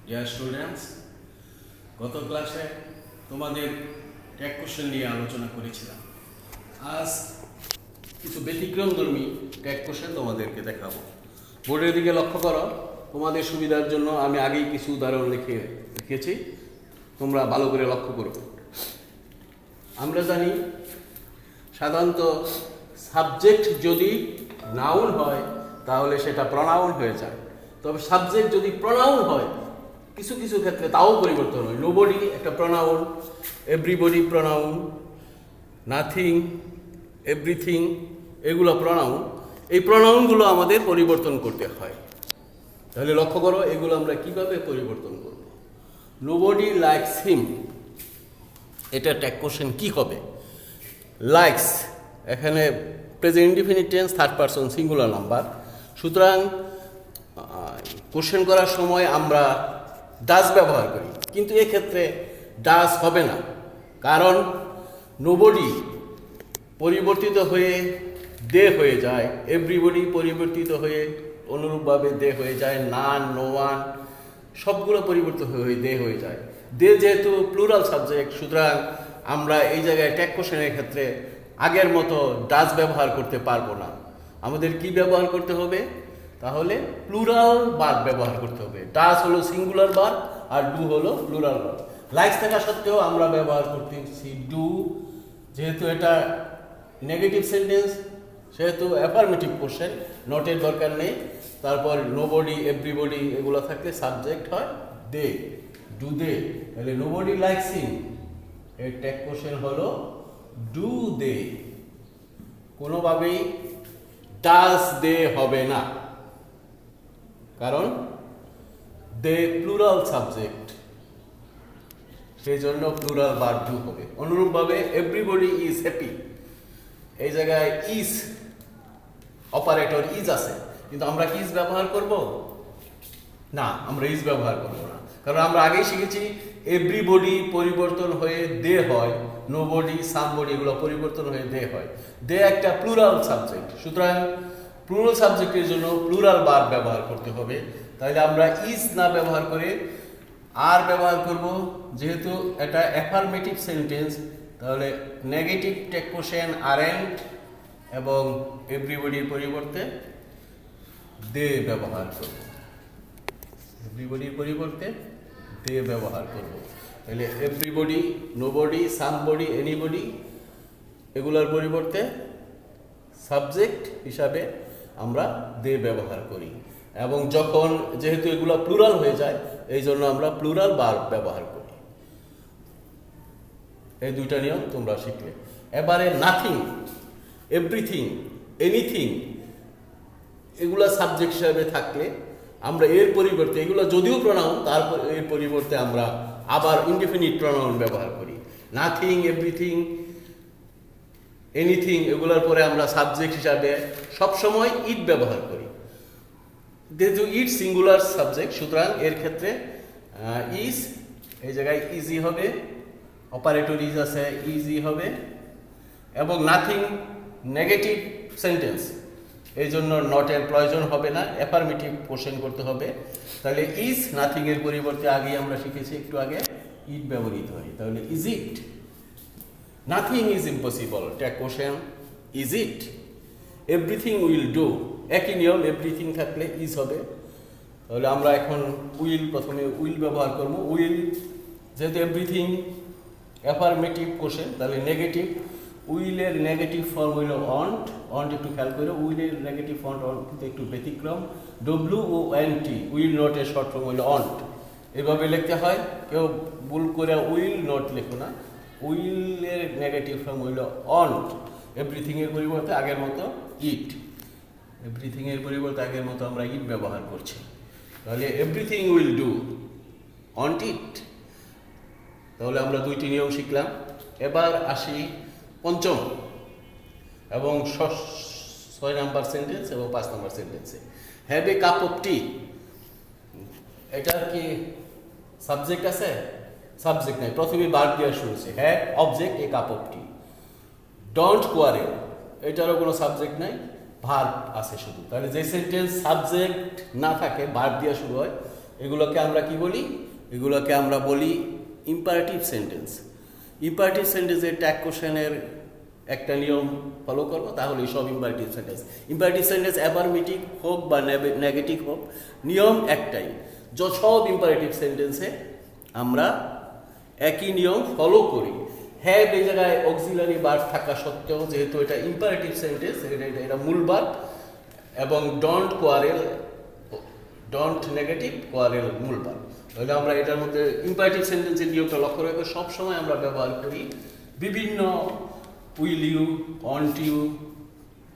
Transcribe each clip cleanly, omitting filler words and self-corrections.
Dear students, গত ক্লাসে তোমাদের ট্যাগ কোশ্চেন নিয়ে আলোচনা করেছিলাম। আজ কিছু ব্যতিক্রমধর্মী ট্যাগ কোশ্চেন তোমাদেরকে দেখাবো। বোর্ডের দিকে লক্ষ্য করো। তোমাদের সুবিধার জন্য আমি আগেই কিছু উদাহরণ লিখেছি, তোমরা ভালো করে লক্ষ্য করো। আমরা জানি সাধারণত সাবজেক্ট যদি নাউন হয় তাহলে সেটা প্রনাউন হয়ে যায়, তবে সাবজেক্ট যদি প্রনাউন হয় কিছু কিছু ক্ষেত্রে তাও পরিবর্তন হয়। নোবডি একটা pronoun, everybody pronoun, nothing, everything এগুলো প্রনাউন। এই প্রনাউনগুলো আমাদের পরিবর্তন করতে হয়। তাহলে লক্ষ্য করো এগুলো আমরা কিভাবে পরিবর্তন করব। নোবডি লাইকস হিম, এটা ট্যাগ কোশ্চেন কি হবে? লাইকস এখানে present indefinite tense, third person singular number, সুতরাং কোশ্চেন করার সময় আমরা ডাজ ব্যবহার করি, কিন্তু এক্ষেত্রে ডাজ হবে না, কারণ নোবডি পরিবর্তিত হয়ে দে হয়ে যায়, এভরিবডি পরিবর্তিত হয়ে অনুরূপভাবে দে হয়ে যায়, নান, নো ওয়ান সবগুলো পরিবর্তিত হয়ে দে হয়ে যায়। দে যেহেতু প্লুরাল সাবজেক্ট, সুতরাং আমরা এই জায়গায় ট্যাগ কোশ্চেনের ক্ষেত্রে আগের মতো ডাজ ব্যবহার করতে পারবো না। আমাদের কি ব্যবহার করতে হবে? তাহলে প্লুরাল ভার্ব ব্যবহার করতে হবে। ডাজ হলো সিঙ্গুলার ভার্ব আর ডু হলো প্লুরাল ভার্ব। লাইকস থাকা সত্ত্বেও আমরা ব্যবহার করতেছি ডু, যেহেতু এটা নেগেটিভ সেন্টেন্স সেহেতু অ্যাফার্মেটিভ কোশ্চেন, নটের দরকার নেই। তারপর নোবডি, এভরিবডি এগুলো থাকলে সাবজেক্ট হয় দে, ডু দে। তাহলে নোবডি লাইকস হিম এর ট্যাগ কোশ্চেন হলো ডু দে, কোনোভাবেই ডাজ দে হবে না, কারণ দে প্লুরাল সাবজেক্ট, সেই জন্য প্লুরাল ভার্ব ডু হবে। অনুরূপভাবে এভরিবডি ইজ হ্যাপি, এই জায়গায় ইজ অপারেটর ইজ আছে, কিন্তু আমরা কি ইজ ব্যবহার করব না, আমরা ইজ ব্যবহার করব না, কারণ আমরা আগেই শিখেছি এভরিবডি পরিবর্তন হয়ে দে হয়, নোবডি, সামবডি এগুলো পরিবর্তন হয়ে দে হয়। দে একটা প্লুরাল সাবজেক্ট, সুতরাং প্লুরাল সাবজেক্টের জন্য প্লুরাল ভার্ব ব্যবহার করতে হবে। তাহলে আমরা ইজ না ব্যবহার করে আর ব্যবহার করব, যেহেতু এটা অ্যাফার্মেটিভ সেন্টেন্স, তাহলে নেগেটিভ ট্যাগ কোশ্চেন আরেন্ট এবং এভরিবডির পরিবর্তে দে ব্যবহার করব, এভরিবডির পরিবর্তে দে ব্যবহার করব। তাহলে এভরিবডি, নোবডি, সামবডি, এনিবডি এগুলোর পরিবর্তে সাবজেক্ট হিসাবে আমরা দে ব্যবহার করি, এবং যখন যেহেতু এগুলো প্লুরাল হয়ে যায় এই জন্য আমরা প্লুরাল ভার্ব ব্যবহার করি। এই দুইটা নিয়ম তোমরা শিখলে। এবারে নাথিং, এভরিথিং, এনিথিং এগুলা সাবজেক্ট হিসাবে থাকলে আমরা এর পরিবর্তে, এগুলো যদিও প্রনাউন, তারপর এর পরিবর্তে আমরা আবার ইনডিফিনিট প্রনাউন ব্যবহার করি। নাথিং, এভরিথিং, এনিথিং এগুলোর পরে আমরা সাবজেক্ট হিসাবে সবসময় ইট ব্যবহার করি। যেহেতু ইট সিঙ্গুলার সাবজেক্ট, সুতরাং এর ক্ষেত্রে ইজ এই জায়গায় ইজি হবে, অপারেটর ইজ আছে, ইজি হবে, এবং নাথিং নেগেটিভ সেন্টেন্স, এই জন্য নটের প্রয়োজন হবে না, অ্যাফার্মেটিভ কোশ্চেন করতে হবে। তাহলে ইজ নাথিং এর পরিবর্তে আগেই আমরা শিখেছি একটু আগে ইট ব্যবহৃত হয়। তাহলে is it, nothing is impossible, tag question is it. Everything will do, একই নিয়ম, এভরিথিং থাকলে ইজ হবে। তাহলে আমরা এখন উইল, প্রথমে উইল ব্যবহার করবো। উইল যেহেতু এভরিথিং অ্যাফার্মেটিভ কোশ্চেন, তাহলে নেগেটিভ, উইলের নেগেটিভ ফর্ম হইল অন্ট। অন্ট একটু খেয়াল করে, উইলের নেগেটিভ ফর্ম অন্ট কিন্তু একটু ব্যতিক্রম। WONT, উইল নটের শর্ট ফর্ম হইল অন্ট, এভাবে লিখতে হয়। কেউ ভুল করে উইল নট লেখো না, উইলের নেগেটিভ ফর্ম হইল অন্ট। এভরিথিং এর পরিবর্তে আগের মতো ইট, এভরিথিং এর পরিবর্তে আগের মতো আমরা ইট ব্যবহার করছি। তাহলে এভরিথিং উইল ডু অন্ট ইট। তাহলে আমরা দুইটি নিয়ম শিখলাম। এবার আসি পঞ্চম এবং 6 নাম্বার সেন্টেন্স এবং 5 নাম্বার সেন্টেন্সে। হ্যাভ এ কাপ অফ টি, এটার কি সাবজেক্ট আছে? সাবজেক্ট নাই, প্রথমে ভার্ব দিয়ে শুরু হচ্ছে। Have object, A cup of T. Don't quarrel, এটারও কোনো সাবজেক্ট নাই, ভার্ব আছে শুধু। তাহলে যে সেন্টেন্স সাবজেক্ট না থাকে, ভার্ব দিয়ে শুরু হয়, এগুলোকে আমরা কি বলি? এগুলোকে আমরা বলি ইম্পারেটিভ সেন্টেন্স। ইম্পারেটিভ সেন্টেন্সের ট্যাগ কোশ্চেনের একটা নিয়ম ফলো করবো, তাহলে সব imperative sentence. Imperative sentence affirmative হোক বা নেগেটিভ হোক, নিয়ম একটাই। সব ইম্পারেটিভ সেন্টেন্সে আমরা একই নিয়ম ফলো করি। হ্যাভ এই জায়গায় অক্সিলারি ভার্ব থাকা সত্ত্বেও, যেহেতু এটা ইম্পারেটিভ সেন্টেন্স, এটা মূল ভার্ব, এবং don't quarrel, don't negative, quarrel মূল ভার্ব। তাহলে আমরা এটার মধ্যে ইম্পারেটিভ সেন্টেন্সের নিয়মটা লক্ষ্য রেখে সবসময় আমরা ব্যবহার করি বিভিন্ন will you, want you,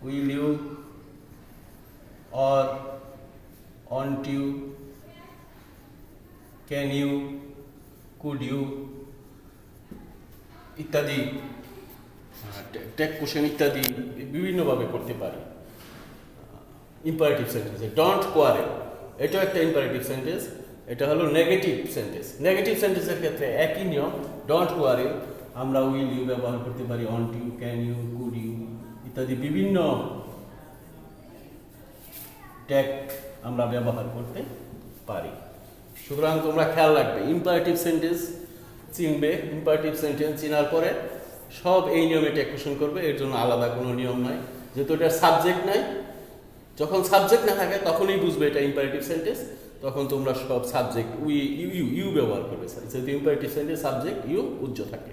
will you, or want you, can you, could you ইত্যাদি, ট্যাগ কোশ্চেন ইত্যাদি বিভিন্নভাবে করতে পারি ইম্পারেটিভ সেন্টেন্সে। ডন্ট কোয়ারেল এটাও একটা ইম্পারেটিভ সেন্টেন্স, এটা হলো নেগেটিভ সেন্টেন্স। নেগেটিভ সেন্টেন্সের ক্ষেত্রে একই নিয়ম, ডন্ট কোয়ারেল আমরা উইল ইউ ব্যবহার করতে পারি, want you, can you, could you ইত্যাদি বিভিন্ন ট্যাগ আমরা ব্যবহার করতে পারি। সুতরাং তোমরা খেয়াল রাখবে, ইম্পারেটিভ সেন্টেন্স চিনবে, ইম্পারেটিভ সেন্টেন্স চেনার পরে সব এই নিয়মে ট্যাগ কোশ্চেন করবে। এর জন্য আলাদা কোনো নিয়ম নাই, যেহেতু এটা সাবজেক্ট নাই। যখন সাবজেক্ট না থাকে তখনই বুঝবে এটা ইম্পারেটিভ সেন্টেন্স, তখন তোমরা সব সাবজেক্ট ইউ ব্যবহার করবে। যেহেতু ইম্পারেটিভ সেন্টেন্স সাবজেক্ট ইউ উজ্জ্ব থাকে।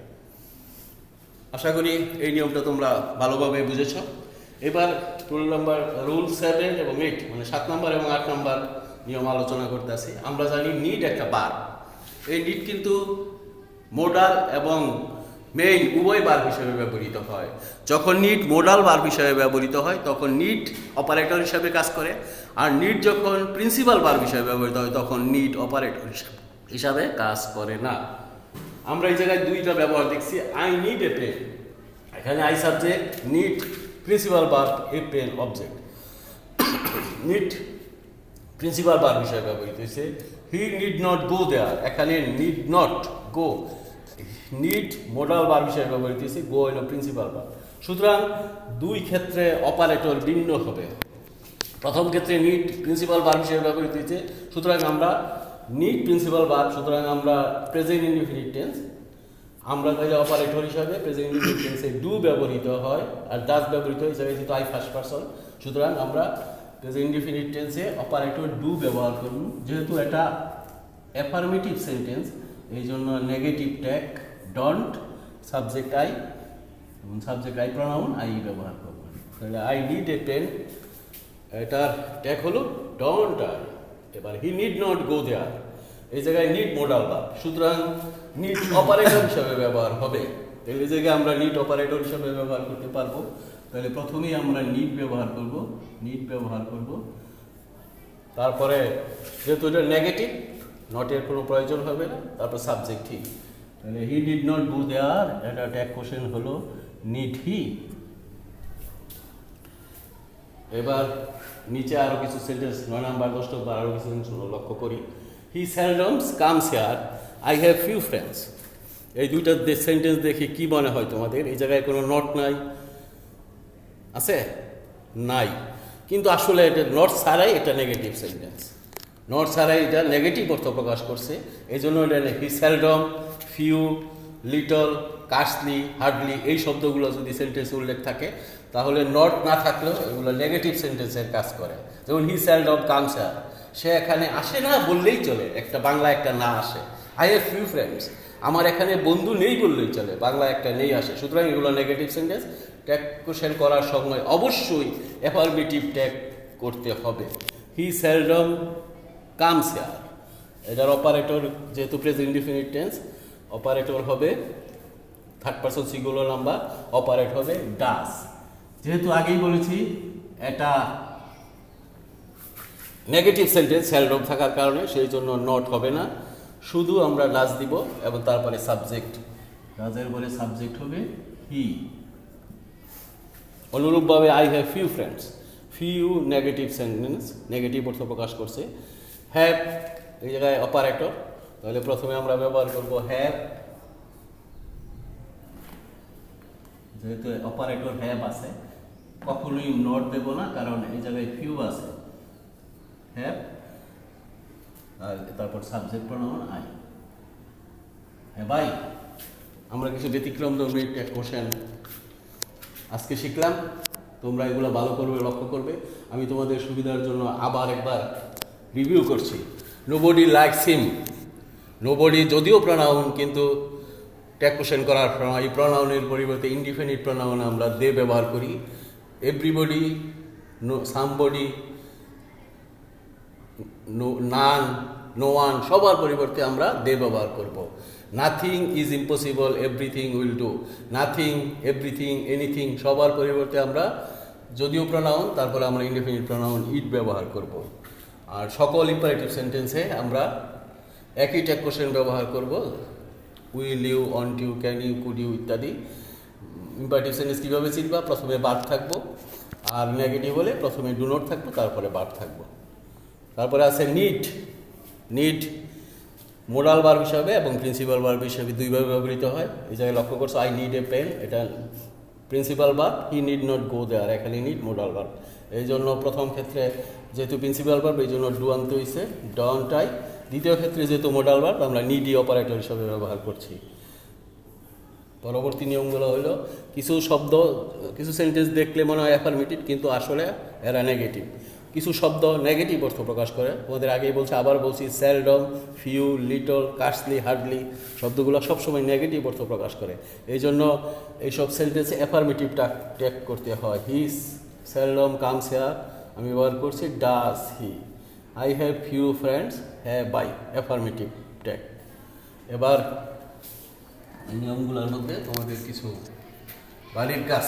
আশা করি এই নিয়মটা তোমরা ভালোভাবে বুঝেছ। এবার রুল 7 এবং 8, মানে 7 নম্বর এবং 8 নম্বর নিয়ম আলোচনা করতে আসি। আমরা জানি নিড একটা ভার্ব। এই নিড কিন্তু মোডাল এবং মেইন উভয় ভার্ব হিসেবে ব্যবহৃত হয়। যখন নিড মোডাল ভার্ব হিসেবে ব্যবহৃত হয় তখন নিড অপারেটর হিসেবে কাজ করে, আর নিড যখন প্রিন্সিপাল ভার্ব হিসেবে ব্যবহৃত হয় তখন নিড অপারেটর হিসাবে কাজ করে না। আমরা এই জায়গায় দুইটা ব্যবহার দেখছি। আই নিড এ পেন, এখানে I subject, need principal verb, a pen object. Need principal verb হিসেবে ব্যবহৃত হয়েছে। He need not go there, এখানে need not go, need modal verb হিসেবে ব্যবহৃত হয়েছে, গো হলো প্রিন্সিপাল ভার্ব। সুতরাং দুই ক্ষেত্রে অপারেটর ভিন্ন হবে। প্রথম ক্ষেত্রে নিড প্রিন্সিপাল ভার্ব হিসেবে ব্যবহৃত হয়েছে, সুতরাং আমরা নিড প্রিন্সিপাল ভার্ব, সুতরাং আমরা প্রেজেন্ট ইনডিফিনিট টেন্স, আমরা তাহলে অপারেটর হিসাবে প্রেজেন্ট ইনডিফিনিট টেন্সে ডু ব্যবহৃত হয় আর ডাজ ব্যবহৃত হয়, যেহেতু আই ফার্স্ট পারসন, সুতরাং আমরা প্রেজেন্ট ইনডিফিনিট টেন্সে অপারেটর ডু ব্যবহার করব। যেহেতু এটা অ্যাফার্মেটিভ সেন্টেন্স, এই জন্য negative tag don't, subject I, subject I pronoun I ব্যবহার করব। তাহলে আই নিড এ পেন, এটার ট্যাগ হলো ডন্ট আই। এবার হি নিড নট গো দেয়ার, এই জায়গায় নিড মোডাল ভার্ব, সুতরাং নিড অপারেটর হিসাবে ব্যবহার হবে। তাহলে এই জায়গায় আমরা নিড অপারেটর হিসাবে ব্যবহার করতে পারবো। তাহলে প্রথমেই আমরা নিড ব্যবহার করব, নিড ব্যবহার করব। তারপরে যেহেতু এটা নেগেটিভ, নটের কোনো প্রয়োজন হবে না, তারপর সাবজেক্ট হি। তাহলে হি ডিড নট গো দেয়ার, এটা ট্যাগ কোশ্চেন হলো নিড হি। এবার নিচে আরও কিছু সেন্টেন্স 9 নাম্বার 10 নম্বর আরও কিছু লক্ষ্য করি। He seldom comes here, I have few friends. এই দুইটা সেন্টেন্স দেখে কি মনে হয় তোমাদের? এই জায়গায় কোনো নট নাই, আছে? নাই। কিন্তু আসলে এটা নট ছাড়াই এটা নেগেটিভ সেন্টেন্স, নট ছাড়াই এটা নেগেটিভ অর্থ প্রকাশ করছে। এই জন্য এটা হি সেলডম, ফিউ, লিটল, কাস্টলি, হার্ডলি এই শব্দগুলো যদি সেন্টেন্সে উল্লেখ থাকে তাহলে নট না থাকলেও এগুলো নেগেটিভ সেন্টেন্সের কাজ করে। যেমন হি সেলডম কামস হিয়ার, সে এখানে আসে না বললেই চলে, একটা বাংলা একটা না আসে। আই হ্যাভ ফিউ ফ্রেন্ডস, আমার এখানে বন্ধু নেই বললেই চলে, বাংলা একটা নেই আসে। সুতরাং এগুলো নেগেটিভ সেন্টেন্স। ট্যাগ কোশ্চেন করার সময় অবশ্যই অ্যাফার্মেটিভ ট্যাগ করতে হবে। হি সেলডম কামস হিয়ার, এটার অপারেটর যেহেতু প্রেজেন্ট ইনডিফিনিট টেন্স, অপারেটর হবে third person singular number, operate হবে ডাজ। যেহেতু আগেই বলেছি এটা নেগেটিভ সেন্টেন্স সেলডম থাকার কারণে, সেই জন্য নট হবে না, শুধু আমরা ডাজ দিব এবং তারপরে সাবজেক্ট, ডাজের পরে সাবজেক্ট হবে হি। অনুরূপভাবে I have few friends, few negative sentence, negative অর্থ প্রকাশ করছে। হ্যাভ এই জায়গায় অপারেটর, তাহলে প্রথমে আমরা ব্যবহার করব হ্যাভ, যেহেতু অপারেটর হ্যাভ আছে কখনোই নট দেব না, কারণ এই জায়গায় ফিউ আছে। হ্যাভ আর তারপর সাবজেক্ট প্রোনাউন আই। হ্যাঁ ভাই, আমরা কিছু ব্যতিক্রমধর্মী একটা কোশ্চেন আজকে শিখলাম। তোমরা এগুলো ভালো করবে, লক্ষ্য করবে। আমি তোমাদের সুবিধার জন্য আবার একবার রিভিউ করছি। Nobody likes him. নোবডি যদিও প্রোনাউন, কিন্তু ট্যাগ কোশ্চেন করার সময় এই প্রোনাউনের পরিবর্তে ইনডিফিনিট প্রোনাউন আমরা দে ব্যবহার করি। এভরিবডি, সামবডি, নান, নো ওয়ান, সবার পরিবর্তে আমরা দে ব্যবহার করব। Nothing is impossible, everything will do. Nothing, everything, anything, সবার পরিবর্তে আমরা যদিও প্রোনাউন, তারপরে আমরা ইনডিফিনিট প্রোনাউন ইট ব্যবহার করব। আর সকল ইম্পারেটিভ সেন্টেন্সে আমরা একই ট্যাগ কোশ্চেন ব্যবহার করব। Will you, want you, can you, could you ইত্যাদি। ইম্পারেটিভ সেন্টেন্স কীভাবে চিনবা? প্রথমে ভার্ব থাকবো, আর নেগেটিভ হলে প্রথমে ডু নট থাকবো, তারপরে ভার্ব থাকবো। তারপরে আছে নিড। নিড মোডাল ভার্ব হিসাবে এবং প্রিন্সিপাল ভার্ব হিসাবে দুইভাবে ব্যবহৃত হয়। এই জায়গায় লক্ষ্য করছো, আই নিড এ পেন, এটা principal verb. He need not go there, এখানে নিড মোডাল ভার্ব। এই জন্য প্রথম ক্ষেত্রে যেহেতু প্রিন্সিপাল ভার্ব, এই জন্য ডু আনতে হয়েছে, ডন্ট আই। দ্বিতীয় ক্ষেত্রে যেহেতু মোডাল ভার্ব, আমরা নিডি অপারেটর হিসাবে ব্যবহার করছি। পরবর্তী নিয়মগুলো হলো, কিছু শব্দ, কিছু সেন্টেন্স দেখলে মনে হয় অ্যাফার্মেটিভ, কিন্তু আসলে এরা নেগেটিভ। কিছু শব্দ নেগেটিভ অর্থ প্রকাশ করে। তোমাদের আগেই বলছি, আবার বলছি, সেলডম, ফিউ, লিটল, কার্সলি, হার্ডলি শব্দগুলো সবসময় নেগেটিভ অর্থ প্রকাশ করে। এই জন্য এইসব সেন্টেন্সে অ্যাফার্মেটিভটা ট্যাগ করতে হয়। হি সেলডম কামস হিয়ার, আমি ব্যবহার করছি does he. I have few friends, হ্যাঁ বাই, অ্যাফার্মেটিভ ট্যাগ। এবার এই নিয়মগুলোর মধ্যে তোমাদের কিছু বাড়ির কাজ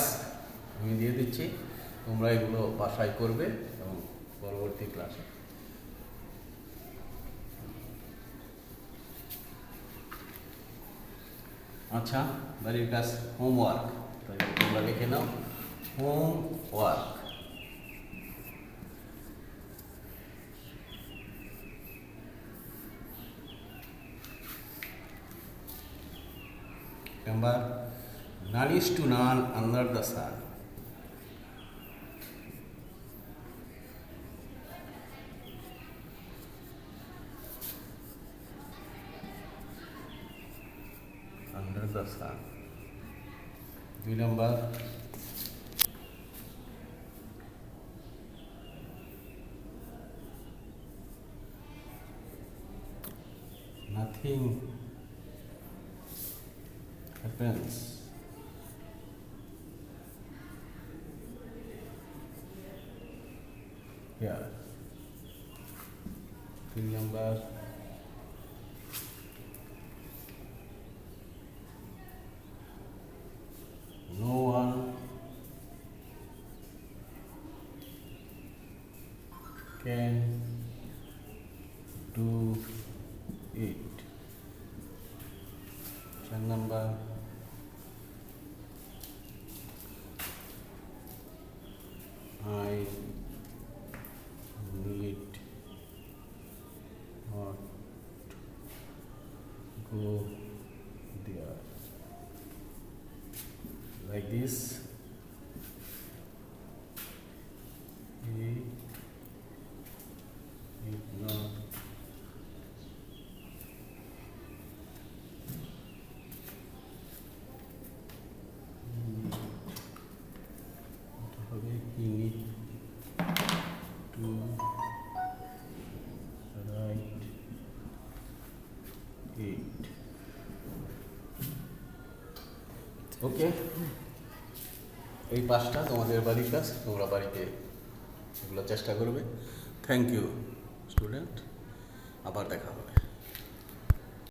আমি দিয়ে দিচ্ছি, তোমরা এগুলো বাসায় করবে এবং পরবর্তী ক্লাসে। আচ্ছা, বাড়ির কাজ হোমওয়ার্ক, তোমরা লিখে নাও homework. Number, none is to none under the sun. Under the sun. 2 number, nothing happens here. 3 number, no one can do it. 4 number, I need not go there. Like this. He need not he need to write it. ওকে, এই পাঁচটা তোমাদের বাড়ির কাজ, তোমরা বাড়িতে এগুলো চেষ্টা করবে। থ্যাংক ইউ স্টুডেন্ট, আবার দেখা হবে।